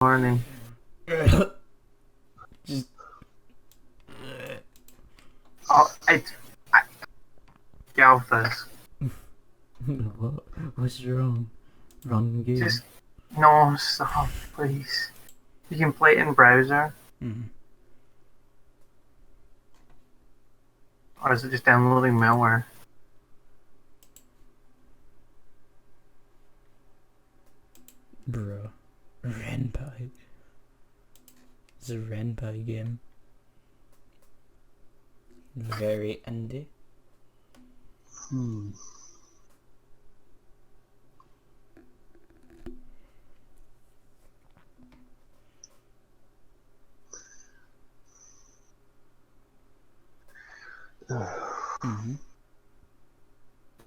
Morning. Just... Oh, I get off this. What's wrong? Wrong game? Just no, stop, please. You can play it in browser, or is it just downloading malware? Bro, Renpai. It's a Renpai game. Very indie.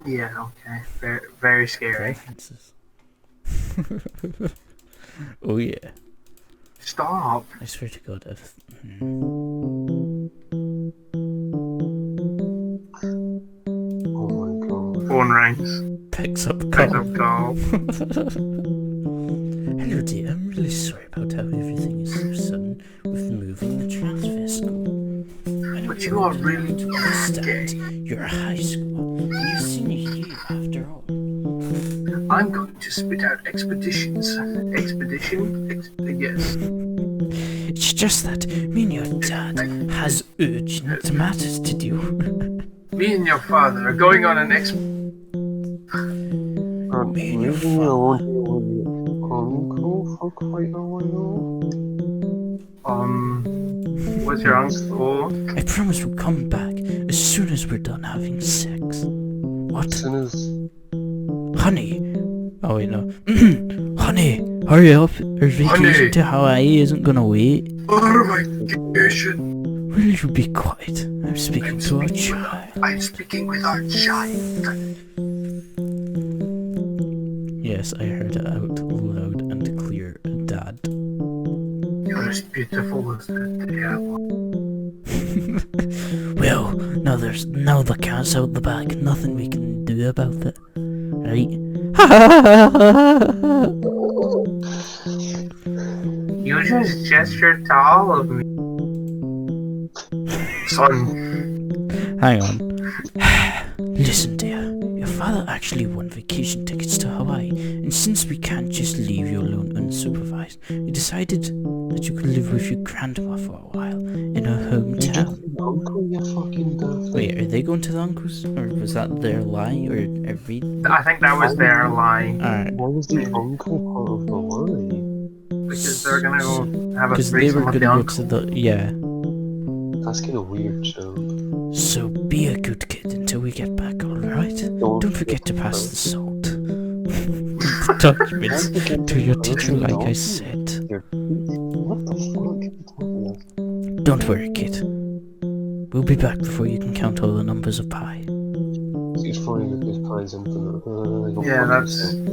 Yeah, okay. Very, very scary. Preferences. Oh yeah. Stop. I swear to God, if... Oh my God. Phone rings. Picks up Picks call. up call. Hello dear, I'm really sorry about how everything is so sudden with moving the transfer school. But you are really understand. You're a high school, and you're senior year after all. I'm going to spit out expeditions. Yes. It's just that me and your dad has urgent matters to do. Me and your father are going on an Me and your father. Uncle for quite a while. What's your uncle? I promise we'll come back as soon as we're done having sex. What? As soon as... Honey? Oh wait, no. Honey, hurry up. Our vacation to Hawaii isn't gonna wait. Our vacation. Will you be quiet? I'm speaking to our child. I'm speaking with our child. Yes, I heard it out loud and clear, Dad. You're as beautiful as the day I was. Well, now the cat's out the bag. Nothing we can do about it, right? You just gestured to all of me. Son. Hang on. Listen, dear. Your father actually won vacation tickets to Hawaii, and since we can't just leave you alone unsupervised, we decided that you could live with your grandma for a while in her hometown. Uncle, you fucking daft. Wait, are they going to the uncle's, or was that their lie, or are we? I think that was their lie. Alright. Why was the uncle part of the lie? Because they're gonna go have a Because they were threesome with gonna the go uncle. to the, yeah. That's kind of weird, so... So be a good kid until we get back, alright? Don't forget to pass the salt. Documents to your teacher like I said. What the fuck are you talking about? Don't worry, kid. We'll be back before you can count all the numbers of pi. It's funny that this pie's infinite. Yeah,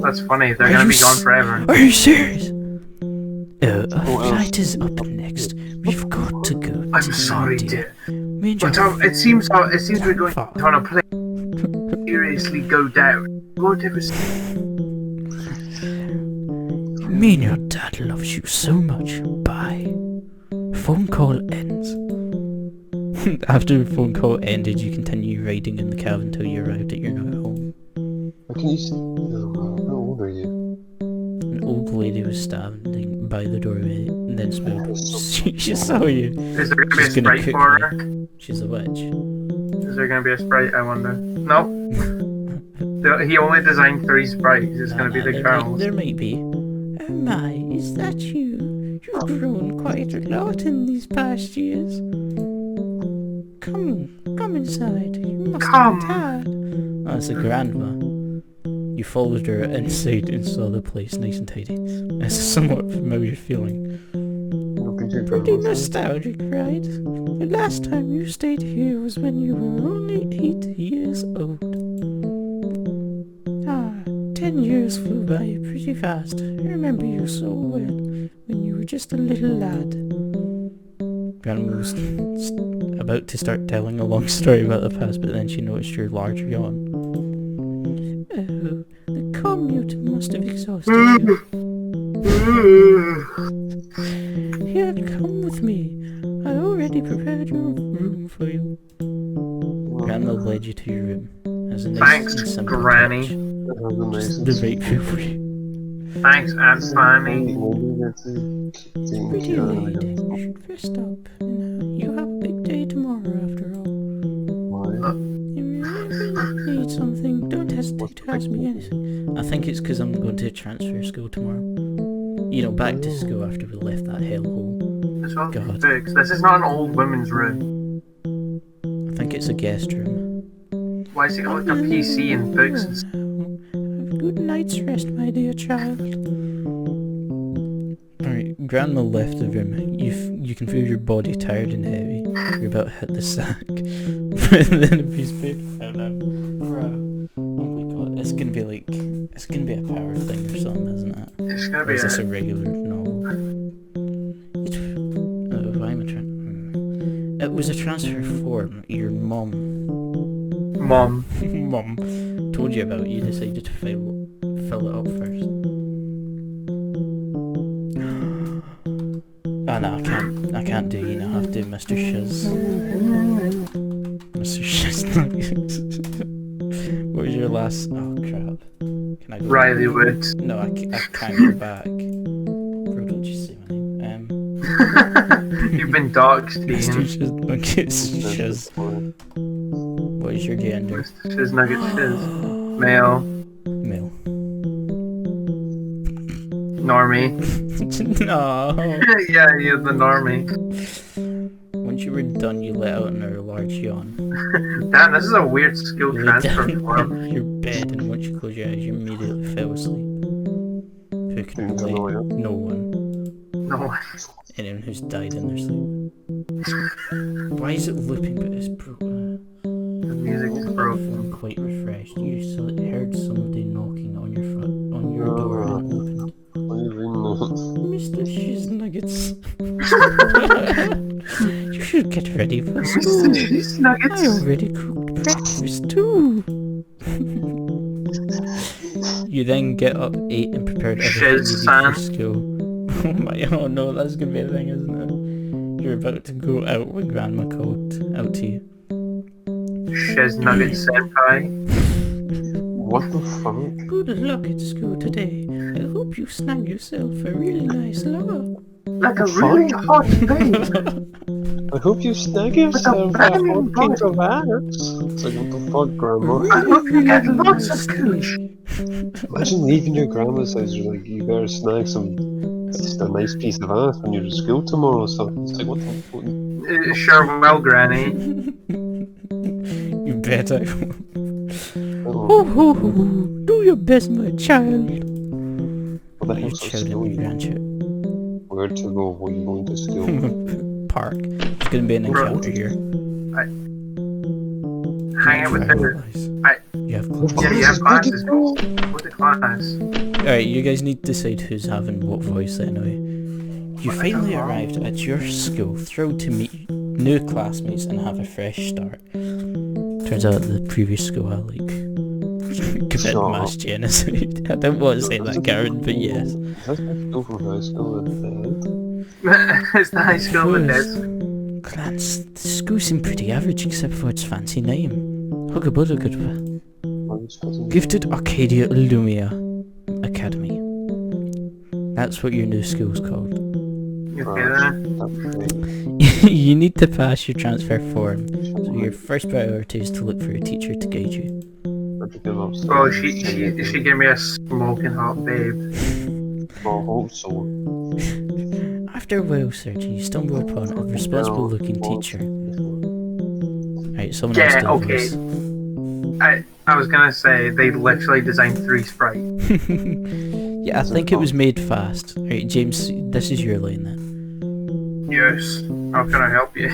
that's funny. They're gonna be gone forever. Are you serious? Our flight is up next. We've got to go. I'm sorry, dear. Me and But your it seems we're going on a plane. Seriously, go down. Whatever. Me and your dad loves you so much. Bye. Phone call ends. After the phone call ended, you continue riding in the cab until you arrived at your new home. Can you see? How old are you? An old lady was standing by the doorway and then spoke. She saw you. Is there gonna be a She's gonna sprite cook for me. her? She's a witch. Is there gonna be a sprite? I wonder. No. He only designed 3 sprites. It's gonna be the girls. There might be. Oh my, is that you? You've grown quite a lot in these past years. Come inside. You must Come. be tired. Oh, it's a grandma. You followed her inside and saw the place nice and tidy. It's a somewhat familiar feeling. Pretty nostalgic, right? The last time you stayed here was when you were only 8 years old. 10 years flew by pretty fast. I remember you so well when you were just a little lad. Grandma was about to start telling a long story about the past, but then she noticed your large yawn. Oh, the commute must have exhausted you. Here, come with me. I already prepared your room for you. Grandma led you to your room. As a nice Thanks, and simple Granny. touch. That has a nice Just the right food for you. Thanks, Aunt Fanny. Pretty lady, you should rest up. You have a big day tomorrow after all. If you really need something, don't hesitate to ask me anything. I think it's because I'm going to transfer school tomorrow. You know, back to school after we left that hellhole. This one's God. books. This is not an old women's room. I think it's a guest room. Why is it got like a PC and books and stuff? Have a good night's rest, my dear child. Alright, Grandma left the room. You can feel your body tired and heavy. You're about to hit the sack. But then a piece of paper fell out. Oh my god, it's gonna be a power thing or something, isn't it? It's gonna Or be is this a regular novel? Why am I trying? It was a transfer form. Your mom told you about. You decided to fill it up first. Oh no, I can't do you now. I have to do Mr. Shiz. Mr. Shiz. What was your last? Oh crap! Can I go? Riley Wood. No, I can't go back. Bro, don't you say my name? You've been doxed, Mr. Ian. Shiz Nuggets Shiz. What is your gender? Shiz Nugget Shiz. Male. Male. Normie. No. Yeah, you're the normie. Once you were done, you let out another large yawn. Damn, this is a weird skill You lay transfer down form. on your bed, and once you close your eyes, you immediately fell asleep. Who can relate? No one. No. Anyone who's died in their sleep. Why is it looping? But it's broken. The music is broken. Quite refreshed. You heard somebody knocking on your door and it opened. Mr. Shiz Nuggets. You should get ready for school. Mr. Shiz Nuggets. I already cooked breakfast too. You then get up, ate, and prepared everything you need for school. Oh no, that's gonna be a thing, isn't it? You're about to go out when Grandma called out to you. Shiz Nugget Senpai. What the fuck? Good luck at school today. I hope you snag yourself a really nice lover. Like a really hot thing. I hope you snag yourself a whole piece of ass. It's like, what the fuck, Grandma? I hope you get lots of cooch. Imagine leaving your grandma's house, you're like, you better snag just a nice piece of ass when you're to school tomorrow, so it's like, what the fuck? Sure, well, Granny. You better. Oh, do your best, my child. What the You hell's shouted school? at your grandchild. Where to go? Where are you going to school? Park. There's gonna be an encounter here. Hang out with her. You have classes. Yeah, you have classes. Go to class. Alright, you guys need to decide who's having what voice anyway. You finally arrived at your school, thrilled to meet new classmates and have a fresh start. Turns out the previous school I committed mass genocide. I don't want to say that, Karen, but yes. That's my school from high school. It's the high school with this. Glance, the school seemed pretty average except for its fancy name. Hugabudda. Gifted Arcadia Lumia Academy. That's what your new school's called. You okay there? You need to pass your transfer form, so your first priority is to look for a teacher to guide you. Oh, she gave me a smoking hot babe. I hope so. After a while searching, you stumble upon a responsible looking teacher. Right, someone else Yeah, do okay. this. I was gonna say they literally designed 3 sprites. Yeah, I think it was made fast. Right, James, this is your line then. Yes. How can I help you?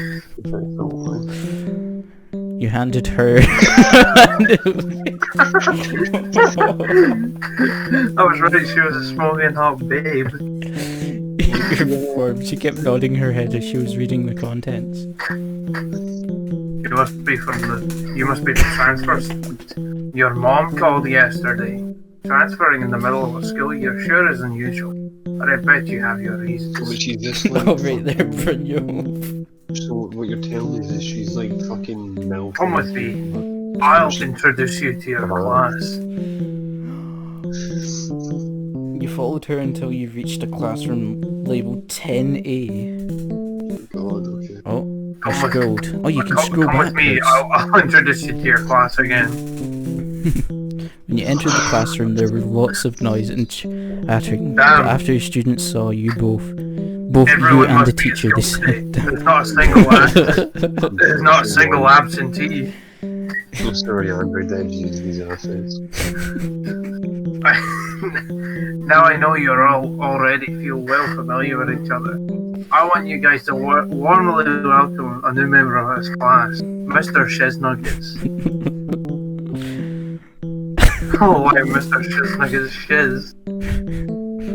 You handed her. I was right. She was a smoking hot babe. Your form. She kept nodding her head as she was reading the contents. You must be from the transfer student. Your mom called yesterday. Transferring in the middle of a school year sure is unusual. But I bet you have your reasons. But she's just like... Oh, right there, Brunyo. So what you're telling me is she's like fucking melting. Come with me. I'll introduce you to your class. You followed her until you reached a classroom labelled 10A. God, okay. Oh, I scrolled. Oh, you can scroll Come with me. backwards. I'll introduce you to your class again. When you entered the classroom, there were lots of noise and chattering. But Damn. after students saw you both Everyone you and the must be teacher, they school today. sat down. There's not a single there's not a single absentee. So sorry, Android I've used these assets. Now I know you're all already feel well familiar with each other. I want you guys to warmly welcome a new member of this class, Mr. Shiz Nuggets. Oh, why Mr. Shiz Nuggets? Shiz.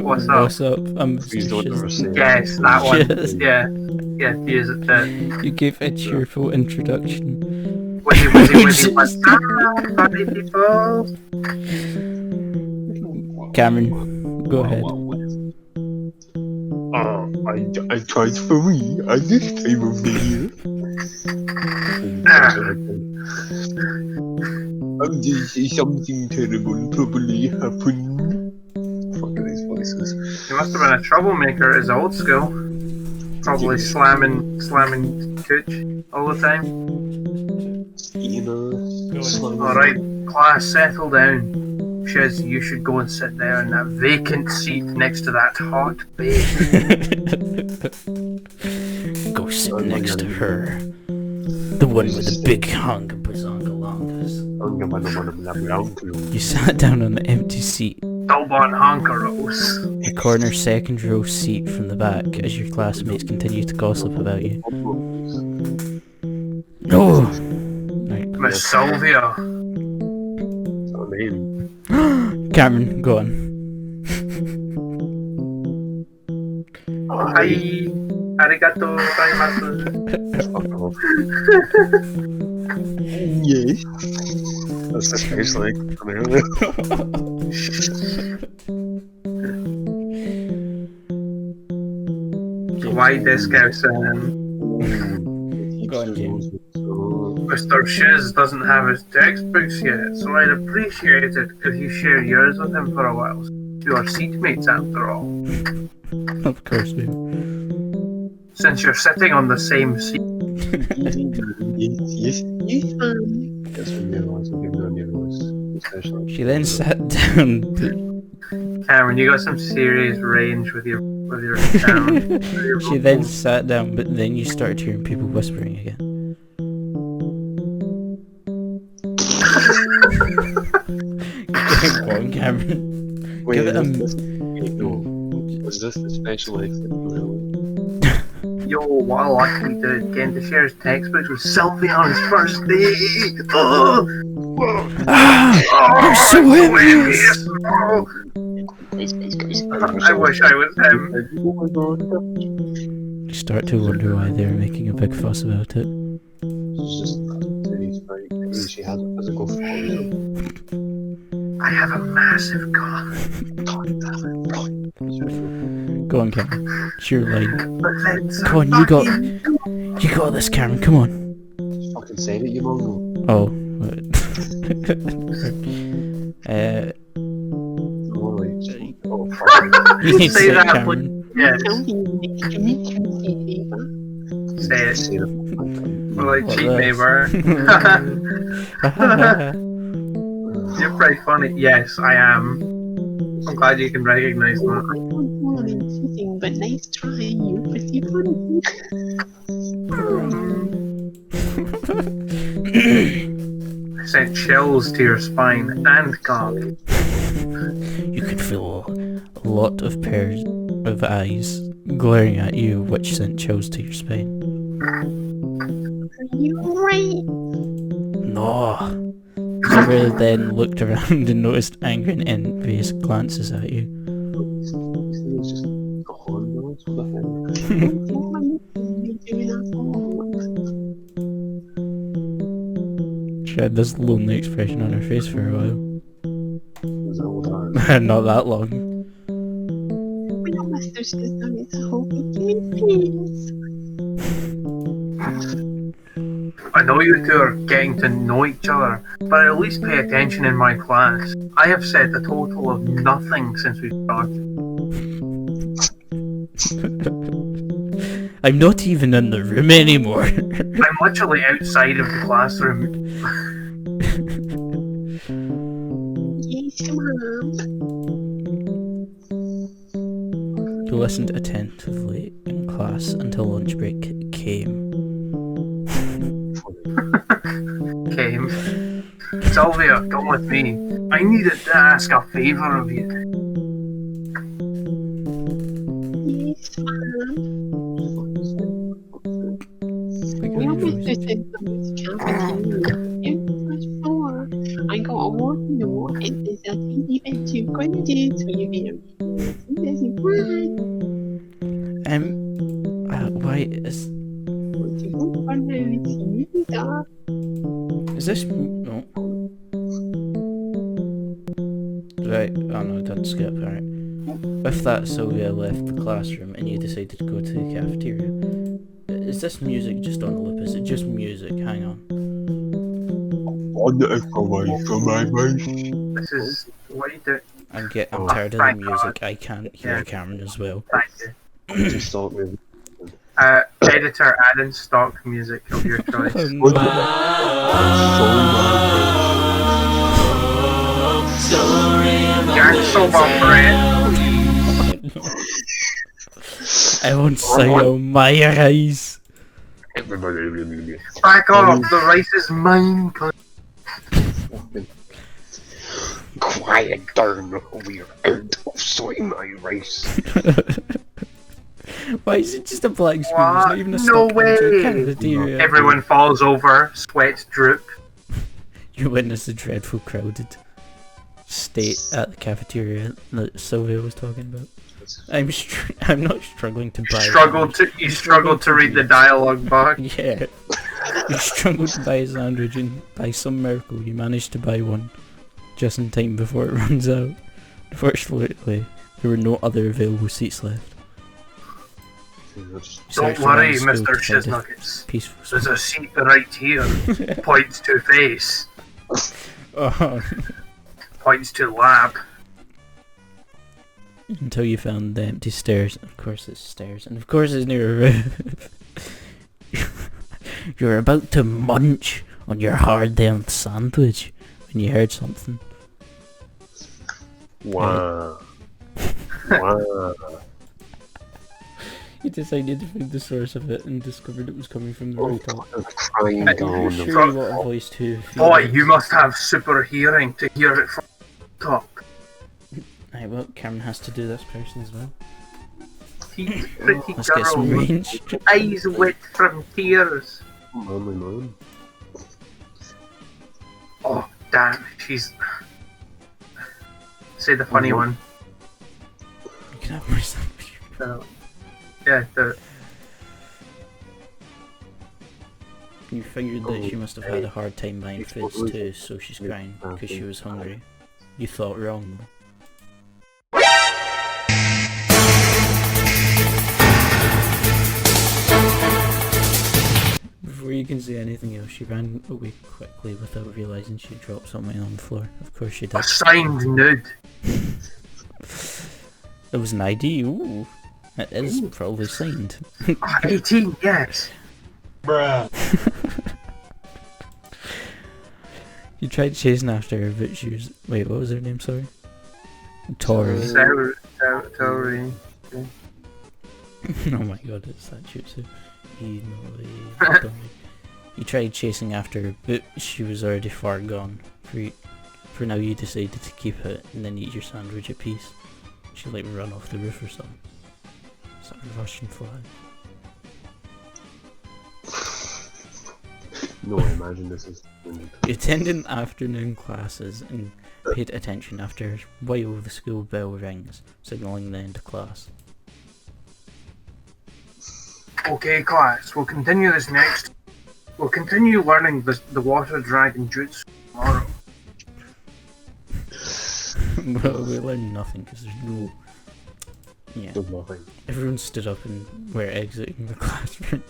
What's up? What's up? I'm Please don't ever Shiz. say that. Yes, that one. Shiz. Yeah. Yeah, he is at that. You gave a cheerful introduction. Wizzy, what's up, party people? Cameron, go ahead. I tried for me at this time of the year. And something terrible probably happened. Fucking these voices. He must have been a troublemaker. Is old school. Probably slamming cooch all the time. You know, Alright, class, settle down. Shiz, you should go and sit there in that vacant seat next to that hot babe. Go sit next to her. The one with the big hunk bazongalongas. You sat down on the empty seat, Double-on honkeros. a corner second row seat from the back, as your classmates continue to gossip about you. No! Right. Miss Sylvia. her name. Cameron, go on. Hi. Arigato gozaimasu. Fuck off. Yes. That's especially from earlier. Why this guy saying Go on, James. Mr. Shiz doesn't have his textbooks yet, so I'd appreciate it if you share yours with him for a while. You are seatmates after all. Of course we Since you're sitting on the same seat. Yes. That's when everyone's especially. She then sat down. Cameron, you got some serious range with your sound. She then sat down, but then you started hearing people whispering again. Go on, Cameron. Wait, Give it a was this the special exit? Yo, what a lucky dude getting to share his textbooks with Sylvia on his first day. Oh, You're so envious. Oh, Guys. I wish I was him. Oh my god. You start to wonder why they're making a big fuss about it. It's just she has a physical form. I have a massive cock. Go on, Cameron. It's your line. But let's Come on, you got this, Cameron. Come on. Fucking said it, you mongo. Oh. Oh, fuck. You need to Say say it, that, Cameron. Yes. Say it. Say it. Well, like What cheat this? neighbor. You're pretty funny. Yes, I am. I'm glad you can recognize that. But nice try, you're pretty funny. I sent chills to your spine and cock. You could feel a lot of pairs of eyes glaring at you, which sent chills to your spine. Are you right? No. Sylvia then looked around and noticed angry and envious glances at you. It's just a horn noise. What the hell? She had this lonely expression on her face for a while. Is that what that? Not that long. We don't Mr. Shiz is hoping to please. I know you two are getting to know each other, but at least pay attention in my class. I have said a total of nothing since we started. I'm not even in the room anymore. I'm literally outside of the classroom. Yes, Mom. You listened attentively in class until lunch break came. Came. Sylvia, come with me. I needed to ask a favour of you. Yes, Mom. Well, Mr. Shiz cafeteria. First floor. I got a warm note and there's a teeny bit too gorgeous for you very does it want? Why Want to go for now? is this? No. Right, oh no, it didn't skip, alright. With that, Sylvia left the classroom and you decided to go to the cafeteria. Is this music just on a loop? Is it just music? Hang on. On the away from my wife. This is what you do. I'm tired of the music. I can't hear Cameron as well. Thank you. Just start with. Editor, add in stock music of your choice. Cancel my friend. I won't say oh my eyes. Back off, the rice is mine. Quiet down, we're out of soy my rice. Why is it just a black screen? It's not even a No stock way! cafeteria. Everyone falls over, sweats drip. You witness the dreadful crowded state at the cafeteria that Sylvia was talking about. I'm not struggling to buy. You struggled to read the dialogue back. Yeah. You struggled to buy a sandwich and by some miracle you managed to buy one just in time before it runs out. Unfortunately, there were no other available seats left. Don't worry, Mr. Shiznuggets. There's a seat right here. Points to face. Oh. Points to lab. Until you found the empty stairs. Of course it's stairs. And of course it's near a roof. You're about to munch on your hard-earned sandwich when you heard something. Wow. Wow. You decided to find the source of it and discovered it was coming from the rooftop. Crying I'm down. sure you want a voice too. Boy, you must have super hearing to hear it from the top. Right, well, Cameron has to do this person as well. He's pretty Let's get some girl. range. Eyes wet from tears. Manly man. Oh, damn, she's... Say the funny one. You can have my sandwich. Yeah, You figured that she must have had a hard time buying foods too, so she's crying because she was hungry. You thought wrong though. Before you can say anything else, she ran away quickly without realising she dropped something on the floor. Of course she did. a signed nude. It was an ID, ooh. It is probably signed. 18, yes. Bruh. You tried chasing after her, but she was... Wait, what was her name, sorry? Tori. Tori. Oh my god, it's that jutsu. You tried chasing after her, but she was already far gone. For now you decided to keep it and then eat your sandwich at peace. She like run off the roof or something. Some Russian flag. No, I imagine this is... You attended afternoon classes and paid attention after a while the school bell rings, signalling the end of class. Okay, class, we'll continue this next. We'll continue learning the water dragon jutsu tomorrow. Well, we learned nothing because there's no Yeah. Done nothing. Everyone stood up and were exiting the classroom.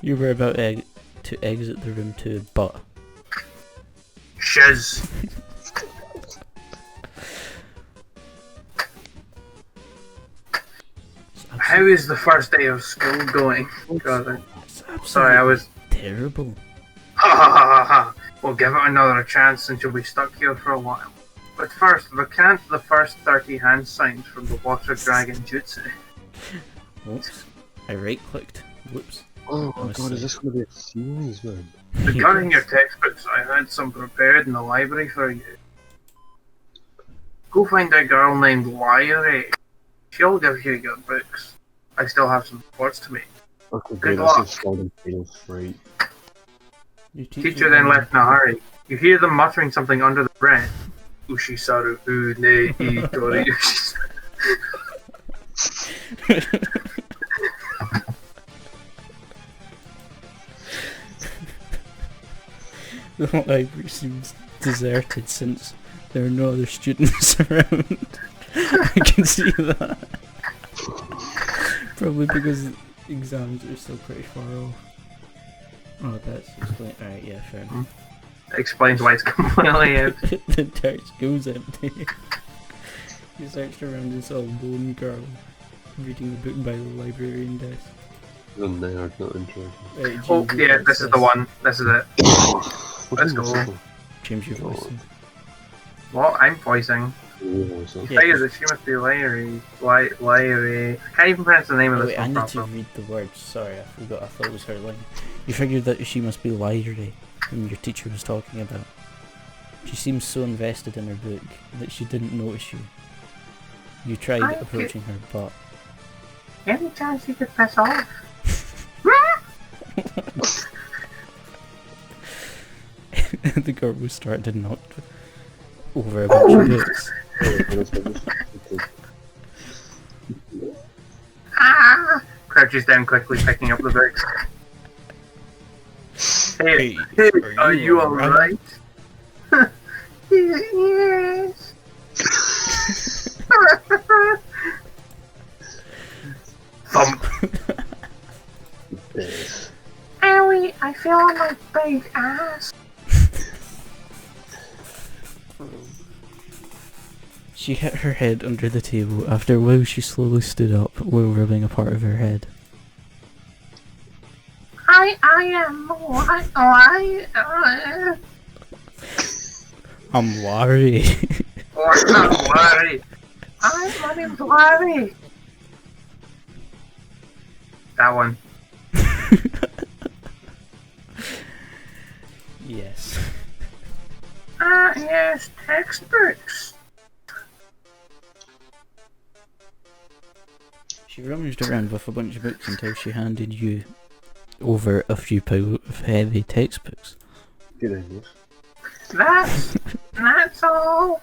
You were about to exit the room too, but... Shiz. How is the first day of school going? God, sorry, I was... terrible. Ha ha ha ha ha. We'll give it another chance and you'll be stuck here for a while. But first, recant the first 30 hand signs from the water dragon jutsu. Oops. I right-clicked. Whoops. Oh my god, is this going to be a series, man? Regarding your textbooks, I had some prepared in the library for you. Go find a girl named Lyre. She'll give you your books. I still have some reports to make. Okay, Good great, luck. that's just sliding fails, right. Your Teacher then left in a hurry. You hear them muttering something under the breath. Ushisaru u ne itori ushisaru. The library seems deserted since there are no other students around. I can see that. Probably because exams are still pretty far off. Oh, that's explain. Alright, yeah, fair enough. Explains why it's completely empty. The entire school's empty. You searched around this old lone girl reading the book by the librarian desk. The nerd, not interested. Right, James, Oh your yeah, voice this is the says- one. This is it. Let's go. James, your voice. says- What? I'm voicing. Yeah. Say that she must be Lyre. Lyre. I can't even pronounce the name of Oh, this wait, I one need to properly. read the words. Sorry, I forgot. I thought it was her line. You figured that she must be Lyre, whom your teacher was talking about. She seems so invested in her book that she didn't notice you. You tried I approaching her, but Any chance you could piss off? the girl was starting to knock over a bunch of books. Ah! Crouches down quickly, picking up the books. Hey, hey, are you alright? Yes. Thump. Owie, I feel on my big ass. She hit her head under the table. After a while, she slowly stood up while rubbing a part of her head. I am I'm Larry. Or not worry. My name's Larry. That one. Yes. Yes, textbooks. She rummaged around with a bunch of books until she handed you over a few piles of heavy textbooks. Good English. That's all.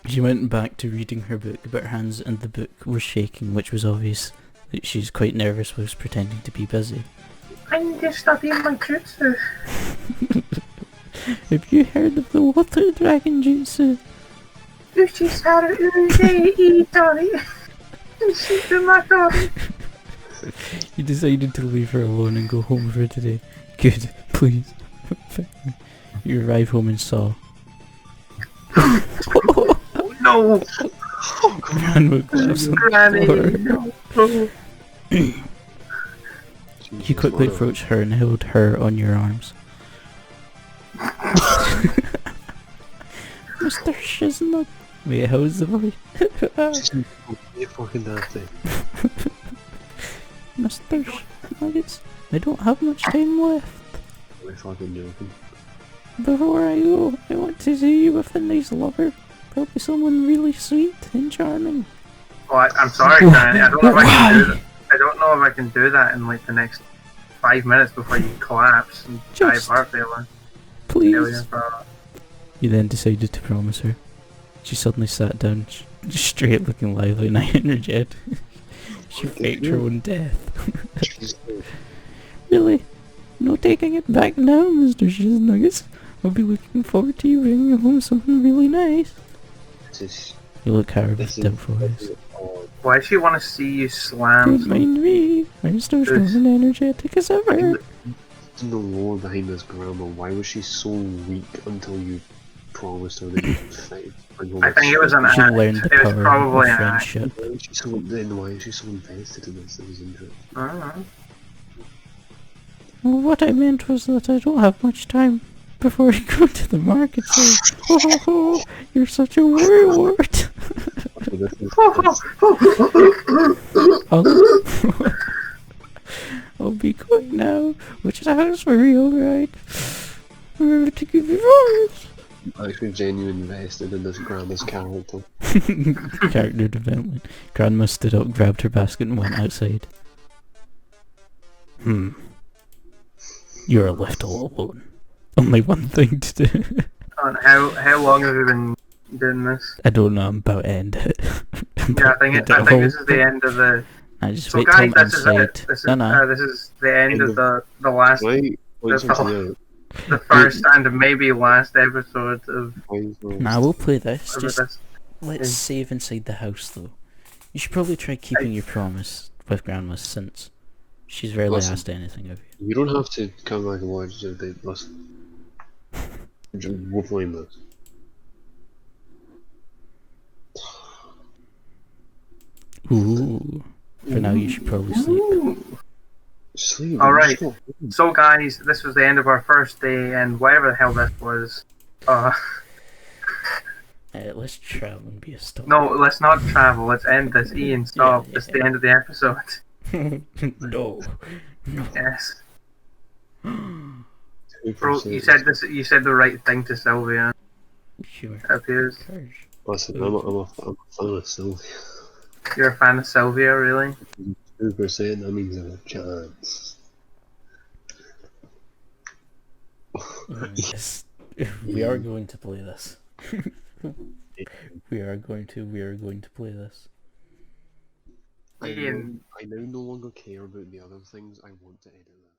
She went back to reading her book, but her hands and the book were shaking, which was obvious that she's quite nervous whilst pretending to be busy. I need to study my jutsu. Have you heard of the water dragon jutsu? Ushisaru une itori. Ushizumatori. You decided to leave her alone and go home for today. Good, please. You arrive home and saw. No. Grandma claps on the Granny. floor. No. You quickly approached her and held her on your arms. Mr. Shiznug. Wait, how's the voice? You fucking nasty. Mr. Nuggets, I don't have much time left. We're fucking joking. Before I go, I want to see you with a nice lover. Probably someone really sweet and charming. Oh, I'm sorry, Granny. I don't know if I can do that. I don't know if I can do that in like the next 5 minutes before you collapse and die of Just heart failure. Please. You then decided to promise her. She suddenly sat down, straight looking lively and energetic. She faked her own death. Really? No taking it back now, Mr. Shiznuggets? I'll be looking forward to you bringing home something really nice. This You look hard this with is doubtful eyes. odd. Why does she want to see you slam? Don't mind me. I'm still strong and energetic as ever. In the lore behind this grandma, why was she so weak until you promised her that you would fight? I think it was an She act. learned the It was power probably of an act. friendship. Why is she so invested in this? That was interesting. I don't know. Well, what I meant was that I don't have much time before I go to the market, so... Oh, you're such a worrywart. I'll be going now. Which is a house for me, alright? Remember to give me promise. I'm actually genuinely invested in this grandma's character. Character development. Grandma stood up, grabbed her basket and went outside. You're left all alone. Only one thing to do. And how long have you been doing this? I don't know, I'm about to end it. Yeah, I think this is the end of the. I just So wait guys, till I'm this is inside. it. This is No. this is the end of the last, Why? the first and maybe last episode of. Nah, we'll play this. of Just this. let's save inside the house though. You should probably try keeping your promise with Grandma since she's rarely Listen. asked anything of you. You don't have to come back and watch it. Listen. We're playing this. Ooh. For now you should probably sleep. Sleep. Alright. So guys, this was the end of our first day, and whatever the hell this was. Let's travel and be a star. No, let's not travel. Let's end this. Ian, stop. Yeah. It's the end of the episode. No. Yes. Bro, you said this. You said the right thing to Sylvia. Sure. It appears. Listen, I'm a fan of Sylvia. You're a fan of Sylvia, really? 2%, that means there's a chance. Yes. We are going to play this. We are going to play this. Ian. I now no longer care about the other things. I want to edit that.